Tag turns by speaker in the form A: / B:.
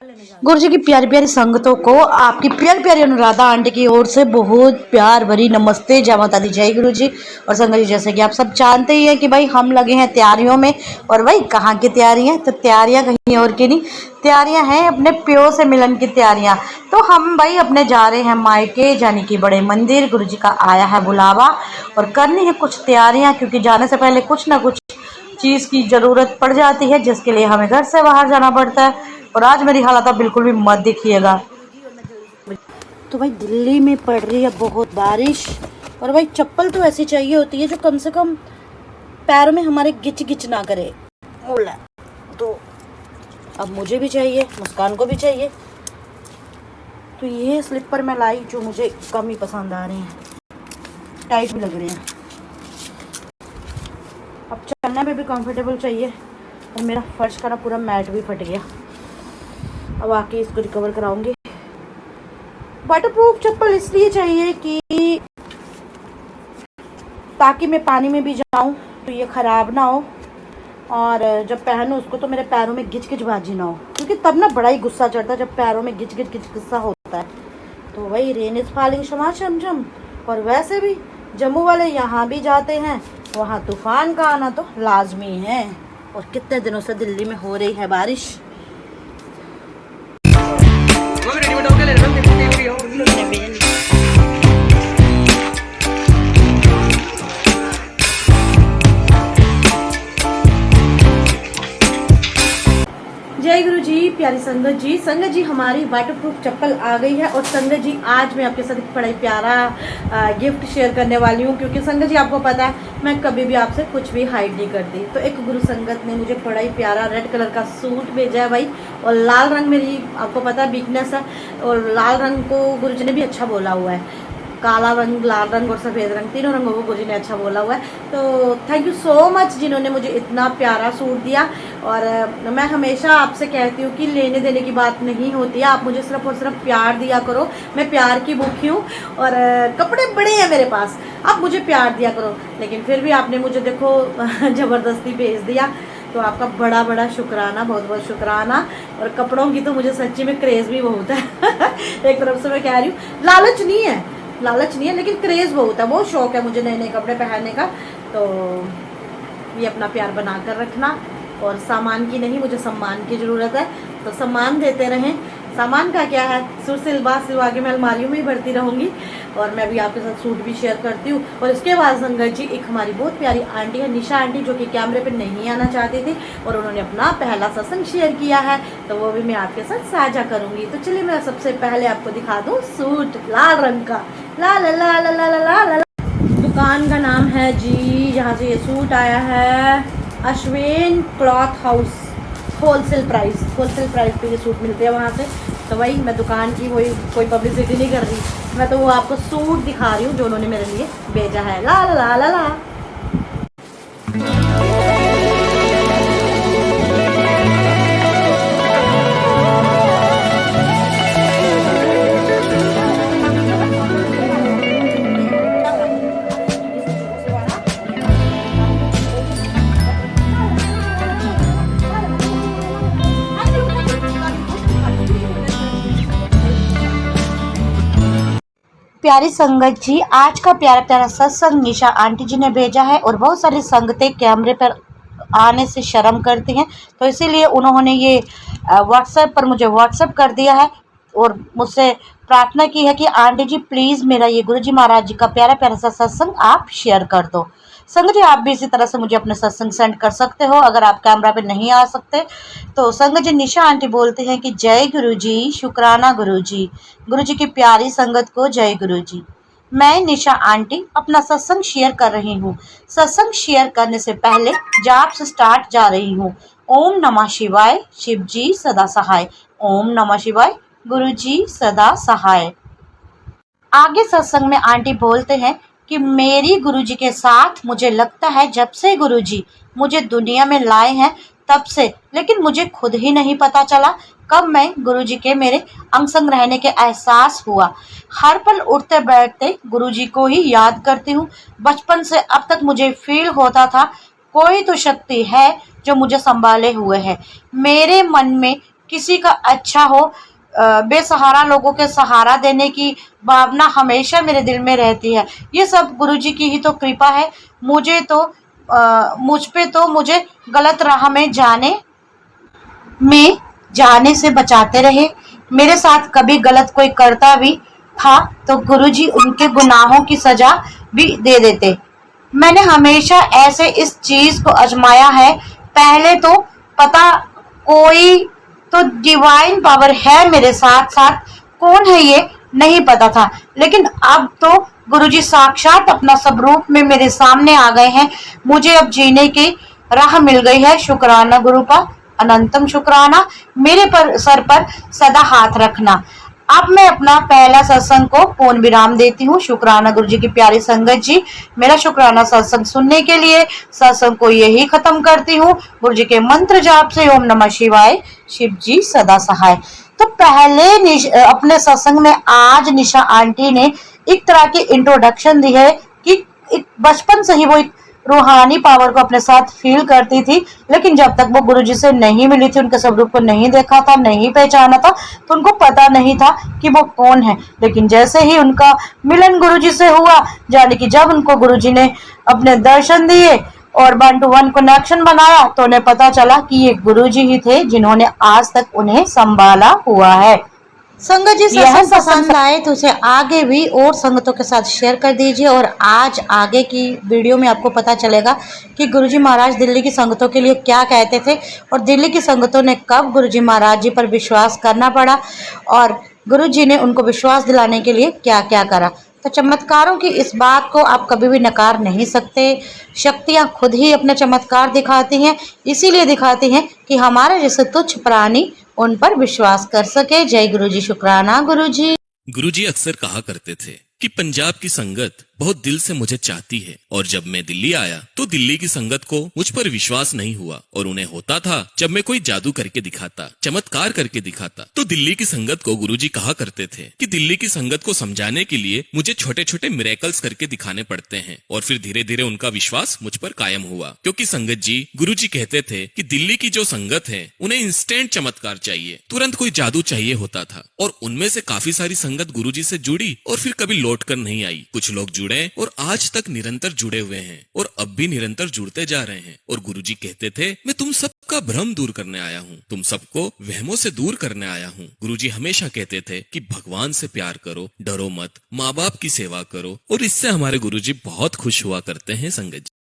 A: गुरु जी की प्यारी प्यारी संगतों को आपकी प्यारी प्यारी अनुराधा आंटी की ओर से बहुत प्यार भरी नमस्ते, जय माता दी, जय गुरु जी। और संगत जी, जैसे कि आप सब जानते ही हैं कि भाई हम लगे हैं तैयारियों में। और भाई कहाँ की तैयारियां, तो तैयारियां कहीं और की नहीं, तैयारियां हैं अपने प्यो से मिलन की तैयारियां। तो हम भाई अपने जा रहे हैं मायके, यानी कि बड़े मंदिर। गुरु जी का आया है बुलावा और करनी है कुछ तैयारियां, क्योंकि जाने से पहले कुछ ना कुछ चीज़ की ज़रूरत पड़ जाती है, जिसके लिए हमें घर से बाहर जाना पड़ता है। और आज मेरी हालत आप बिल्कुल भी मत देखिएगा। तो भाई दिल्ली में पड़ रही है बहुत बारिश, और भाई चप्पल तो ऐसी चाहिए होती है जो कम से कम पैरों में हमारे गिच गिच ना करे। तो अब मुझे भी चाहिए, मुस्कान को भी चाहिए। तो ये स्लीपर मैं लाई जो मुझे कम ही पसंद आ रही हैं, टाइट भी लग रहे हैं। अब चलने में भी कंफर्टेबल चाहिए, और मेरा फर्श का ना पूरा मैट भी फट गया। अब आके इसको रिकवर कराऊंगी। वाटरप्रूफ चप्पल इसलिए चाहिए कि ताकि मैं पानी में भी जाऊं तो ये ख़राब ना हो, और जब पहनूं उसको तो मेरे पैरों में गिच गिच बाजी ना हो, क्योंकि तब ना बड़ा ही गुस्सा चढ़ता है जब पैरों में गिच गिच गिच गुस्सा होता है। तो वही रेन इज फॉलिंग शमा शमशम। और वैसे भी जम्मू वाले यहाँ भी जाते हैं, वहाँ तूफान का आना तो लाजमी है। और कितने दिनों से दिल्ली में हो रही है बारिश। जय गुरु जी, प्यारी संगत जी। संगत जी, हमारी वाटरप्रूफ चप्पल आ गई है। और संगत जी, आज मैं आपके साथ एक बड़ा ही प्यारा गिफ्ट शेयर करने वाली हूँ, क्योंकि संगत जी आपको पता है मैं कभी भी आपसे कुछ भी हाइड नहीं करती। तो एक गुरु संगत ने मुझे बड़ा ही प्यारा रेड कलर का सूट भेजा है भाई, और लाल रंग मेरी आपको पता है वीकनेस है, और लाल रंग को गुरु जी ने भी अच्छा बोला हुआ है। काला रंग, लाल रंग और सफ़ेद रंग, तीनों रंगों को गुरु जी ने अच्छा बोला हुआ है। तो थैंक यू सो मच जिन्होंने मुझे इतना प्यारा सूट दिया। और मैं हमेशा आपसे कहती हूँ कि लेने देने की बात नहीं होती है, आप मुझे सिर्फ और सिर्फ प्यार दिया करो। मैं प्यार की भूखी हूँ, और कपड़े बड़े हैं मेरे पास, आप मुझे प्यार दिया करो। लेकिन फिर भी आपने मुझे देखो ज़बरदस्ती भेज दिया, तो आपका बड़ा बड़ा शुक्राना, बहुत बहुत शुक्राना। और कपड़ों की तो मुझे सच्ची में क्रेज़ भी बहुत है एक तरफ से मैं कह रही हूँ, लालच नहीं है, लेकिन क्रेज़ बहुत है, बहुत शौक है मुझे नए नए कपड़े पहनने का। तो ये अपना प्यार बना कर रखना, और सामान की नहीं, मुझे सम्मान की ज़रूरत है, तो सम्मान देते रहें। सामान का क्या है, सुर सिलवा के मैं अलमारियों में ही भरती रहूँगी। और मैं भी आपके साथ सूट भी शेयर करती हूँ। और इसके बाद संगत जी, एक हमारी बहुत प्यारी आंटी है, निशा आंटी, जो कि कैमरे पे नहीं आना चाहती थी, और उन्होंने अपना पहला सत्संग शेयर किया है, तो वो भी मैं आपके साथ साझा करूँगी। तो चलिए मैं सबसे पहले आपको दिखा दूँ सूट लाल रंग का। ला ला ला ला ला ला ला। दुकान का नाम है जी, जहाँ से ये सूट आया है, Ashwin cloth house. Wholesale price पे ये सूट मिलते हैं वहाँ से। तो वही मैं दुकान की कोई पब्लिसिटी नहीं कर रही, मैं तो वो आपको सूट दिखा रही हूँ जो उन्होंने मेरे लिए भेजा है। ला ला ला ला ला। प्यारी संगत जी, आज का प्यारा प्यारा सत्संग निशा आंटी जी ने भेजा है। और बहुत सारी संगतें कैमरे पर आने से शर्म करती हैं, तो इसीलिए उन्होंने ये व्हाट्सएप पर मुझे व्हाट्सएप कर दिया है, और मुझसे प्रार्थना की है कि आंटी जी प्लीज़ मेरा ये गुरु जी महाराज जी का प्यारा प्यारा सा सत्संग आप शेयर कर दो। संगत जी, आप भी इसी तरह से मुझे अपने सत्संग सेंड कर सकते हो, अगर आप कैमरा पे नहीं आ सकते तो। संगत जी, निशा आंटी बोलते हैं कि जय गुरु जी, शुक्राना गुरु जी की प्यारी संगत को जय गुरु जी। मैं निशा आंटी अपना सत्संग शेयर कर रही हूँ। सत्संग शेयर करने से पहले जाप से स्टार्ट जा रही हूँ। ओम नमः शिवाय, शिव जी सदा सहाय। ओम नमः शिवाय, गुरु जी सदा सहाय। आगे सत्संग में आंटी बोलते हैं कि मेरी गुरुजी के साथ मुझे लगता है जब से गुरुजी मुझे दुनिया में लाए हैं तब से, लेकिन मुझे खुद ही नहीं पता चला कब मैं गुरुजी के मेरे अंग संग रहने के एहसास हुआ। हर पल उठते बैठते गुरुजी को ही याद करती हूँ। बचपन से अब तक मुझे फील होता था कोई तो शक्ति है जो मुझे संभाले हुए है। मेरे मन में किसी का अच्छा हो, बेसहारा लोगों के सहारा देने की भावना हमेशा मेरे दिल में रहती है। ये सब गुरुजी की ही तो कृपा है। मुझ पे तो मुझे गलत राह में जाने से बचाते रहे। मेरे साथ कभी गलत कोई करता भी था तो गुरुजी उनके गुनाहों की सजा भी दे देते। मैंने हमेशा ऐसे इस चीज को आजमाया है। पहले तो पता कोई तो डिवाइन पावर है मेरे साथ साथ, कौन है ये नहीं पता था, लेकिन अब तो गुरुजी साक्षात अपना स्वरूप में मेरे सामने आ गए हैं। मुझे अब जीने की राह मिल गई है। शुक्राना गुरु का, अनंतम शुक्राना। मेरे पर सर पर सदा हाथ रखना। अब मैं अपना पहला सत्संग को पूर्ण विराम देती हूँ। शुक्राना गुरु जी की प्यारी संगत जी, मेरा शुक्राना सत्संग सुनने के लिए। सत्संग को यही खत्म करती हूँ गुरु जी के मंत्र जाप से। ओम नमः शिवाय, शिव जी सदा सहाय। तो पहले अपने सत्संग में आज निशा आंटी ने एक तरह की इंट्रोडक्शन दी है कि एक बचपन से ही वो एक रूहानी पावर को अपने साथ फील करती थी, लेकिन जब तक वो गुरुजी से नहीं मिली थी, उनके स्वरूप को नहीं देखा था, नहीं पहचाना था, तो उनको पता नहीं था कि वो कौन है। लेकिन जैसे ही उनका मिलन गुरुजी से हुआ, यानी कि जब उनको गुरुजी ने अपने दर्शन दिए और 1 to 1 कनेक्शन बनाया, तो उन्हें पता चला कि ये गुरुजी ही थे जिन्होंने आज तक उन्हें संभाला हुआ है। संगत जी सत्संग पसंद आए तो उसे आगे भी और संगतों के साथ शेयर कर दीजिए। और आज आगे की वीडियो में आपको पता चलेगा कि गुरुजी महाराज दिल्ली की संगतों के लिए क्या कहते थे और दिल्ली की संगतों ने कब गुरुजी महाराज जी पर विश्वास करना पड़ा और गुरुजी ने उनको विश्वास दिलाने के लिए क्या क्या करा। तो चमत्कारों की इस बात को आप कभी भी नकार नहीं सकते। शक्तियाँ खुद ही अपने चमत्कार दिखाती हैं, इसीलिए दिखाती हैं कि हमारे जैसे तुच्छ प्राणी उन पर विश्वास कर सके। जय गुरु जी, शुक्राना गुरु जी।
B: गुरुजी अक्सर कहा करते थे कि पंजाब की संगत बहुत दिल से मुझे चाहती है, और जब मैं दिल्ली आया तो दिल्ली की संगत को मुझ पर विश्वास नहीं हुआ, और उन्हें होता था जब मैं कोई जादू करके दिखाता, चमत्कार करके दिखाता, तो दिल्ली की संगत को गुरुजी कहा करते थे कि दिल्ली की संगत को समझाने के लिए मुझे छोटे छोटे मिरेकल्स करके दिखाने पड़ते हैं। और फिर धीरे धीरे उनका विश्वास मुझ पर कायम हुआ, क्योंकि संगत जी, गुरुजी कहते थे कि दिल्ली की जो संगत है उन्हें इंस्टेंट चमत्कार चाहिए, तुरंत कोई जादू चाहिए होता था। और उनमें से काफी सारी संगत गुरुजी से जुड़ी और फिर कभी लौट कर नहीं आई। कुछ लोग जुड़े और आज तक निरंतर जुड़े हुए हैं और अब भी निरंतर जुड़ते जा रहे हैं। और गुरुजी कहते थे, मैं तुम सबका भ्रम दूर करने आया हूँ, तुम सबको वहमों से दूर करने आया हूँ। गुरुजी हमेशा कहते थे कि भगवान से प्यार करो, डरो मत, माँ बाप की सेवा करो, और इससे हमारे गुरुजी बहुत खुश हुआ करते हैं संगत जी।